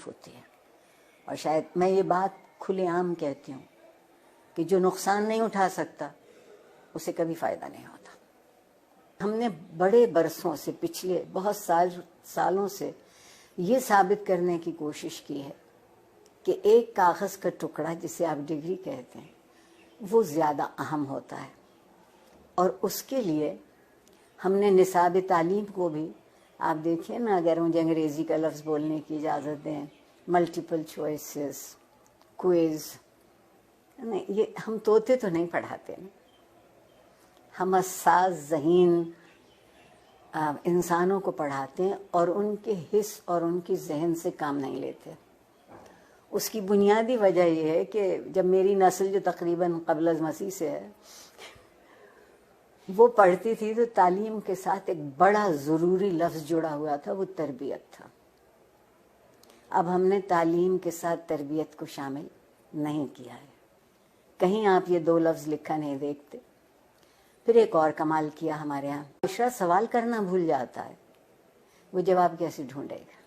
تکلیف ہوتی ہے. اور شاید میں یہ بات کھلے عام کہتی ہوں کہ جو نقصان نہیں اٹھا سکتا اسے کبھی فائدہ نہیں ہوتا. ہم نے بڑے برسوں سے، پچھلے بہت سالوں سے یہ ثابت کرنے کی کوشش کی ہے کہ ایک کاغذ کا ٹکڑا جسے آپ ڈگری کہتے ہیں وہ زیادہ اہم ہوتا ہے. اور اس کے لیے ہم نے نصاب تعلیم کو بھی، آپ دیکھیں نا، اگر مجھے انگریزی کا لفظ بولنے کی اجازت دیں، ملٹیپل چوائسز، کوئز، نہیں، یہ ہم طوطے تو نہیں پڑھاتے نا، ہم حساس ذہین انسانوں کو پڑھاتے ہیں اور ان کے حس اور ان کی ذہن سے کام نہیں لیتے. اس کی بنیادی وجہ یہ ہے کہ جب میری نسل جو تقریباً قبل از مسیح سے ہے وہ پڑھتی تھی تو تعلیم کے ساتھ ایک بڑا ضروری لفظ جڑا ہوا تھا، وہ تربیت تھا. اب ہم نے تعلیم کے ساتھ تربیت کو شامل نہیں کیا ہے. کہیں آپ یہ دو لفظ لکھا نہیں دیکھتے. پھر ایک اور کمال کیا ہمارے ہاں، معاشرہ سوال کرنا بھول جاتا ہے، وہ جواب کیسے ڈھونڈے گا.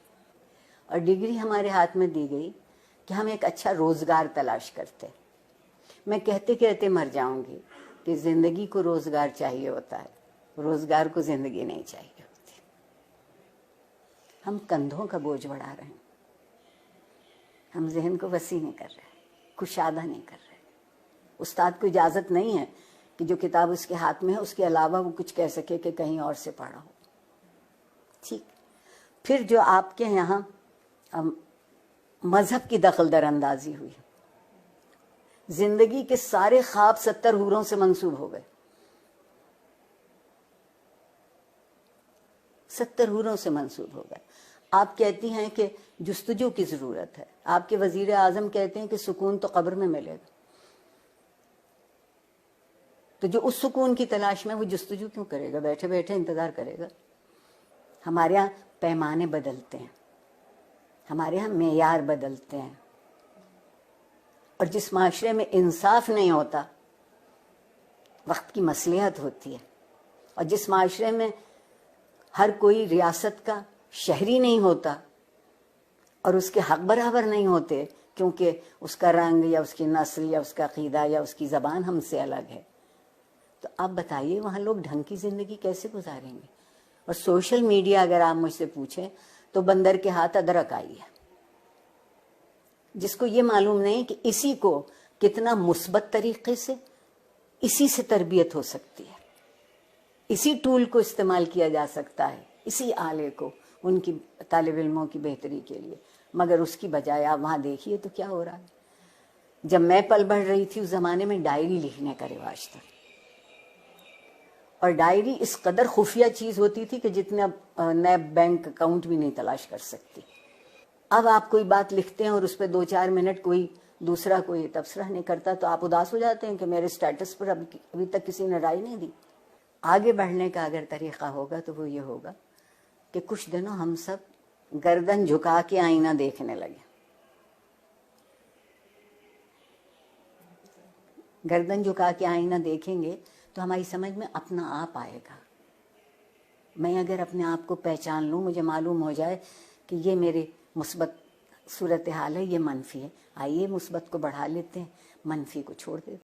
اور ڈگری ہمارے ہاتھ میں دی گئی کہ ہم ایک اچھا روزگار تلاش کرتے. میں کہتے کہتے مر جاؤں گی کہ زندگی کو روزگار چاہیے ہوتا ہے، روزگار کو زندگی نہیں چاہیے ہوتی. ہم کندھوں کا بوجھ بڑھا رہے ہیں، ہم ذہن کو وسیع نہیں کر رہے، کشادہ نہیں کر رہے. استاد کو اجازت نہیں ہے کہ جو کتاب اس کے ہاتھ میں ہے اس کے علاوہ وہ کچھ کہہ سکے کہ کہیں اور سے پڑھا ہو. ٹھیک. پھر جو آپ کے یہاں مذہب کی دخل در اندازی ہوئی، زندگی کے سارے خواب 70 حوروں سے منسوب ہو گئے. 70 حوروں سے منسوب ہو گئے. آپ کہتی ہیں کہ جستجو کی ضرورت ہے، آپ کے وزیر اعظم کہتے ہیں کہ سکون تو قبر میں ملے گا. تو جو اس سکون کی تلاش میں وہ جستجو کیوں کرے گا؟ بیٹھے بیٹھے انتظار کرے گا. ہمارے یہاں پیمانے بدلتے ہیں، ہمارے یہاں معیار بدلتے ہیں. اور جس معاشرے میں انصاف نہیں ہوتا وقت کی مصلحت ہوتی ہے، اور جس معاشرے میں ہر کوئی ریاست کا شہری نہیں ہوتا اور اس کے حق برابر نہیں ہوتے کیونکہ اس کا رنگ یا اس کی نسل یا اس کا عقیدہ یا اس کی زبان ہم سے الگ ہے، تو آپ بتائیے وہاں لوگ ڈھنگ کی زندگی کیسے گزاریں گے؟ اور سوشل میڈیا اگر آپ مجھ سے پوچھیں تو بندر کے ہاتھ ادرک آئی ہے. جس کو یہ معلوم نہیں کہ اسی کو کتنا مثبت طریقے سے اسی سے تربیت ہو سکتی ہے، اسی ٹول کو استعمال کیا جا سکتا ہے، اسی آلے کو ان کی طالب علموں کی بہتری کے لیے. مگر اس کی بجائے آپ وہاں دیکھیے تو کیا ہو رہا ہے. جب میں پل بڑھ رہی تھی اس زمانے میں ڈائری لکھنے کا رواج تھا، اور ڈائری اس قدر خفیہ چیز ہوتی تھی کہ جتنے نیب بینک اکاؤنٹ بھی نہیں تلاش کر سکتی. اب آپ کوئی بات لکھتے ہیں اور اس پہ 2-4 منٹ کوئی دوسرا کوئی تبصرہ نہیں کرتا تو آپ اداس ہو جاتے ہیں کہ میرے سٹیٹس پر ابھی تک کسی نے رائے نہیں دی. آگے بڑھنے کا اگر طریقہ ہوگا تو وہ یہ ہوگا کہ کچھ دنوں ہم سب گردن جھکا کے آئینہ دیکھنے لگے. گردن جھکا کے آئینہ دیکھیں گے تو ہماری سمجھ میں اپنا آپ آئے گا. میں اگر اپنے آپ کو پہچان لوں، مجھے معلوم ہو جائے کہ یہ میرے مثبت صورتحال ہے، یہ منفی ہے، آئیے مثبت کو بڑھا لیتے ہیں، منفی کو چھوڑ دیتے ہیں.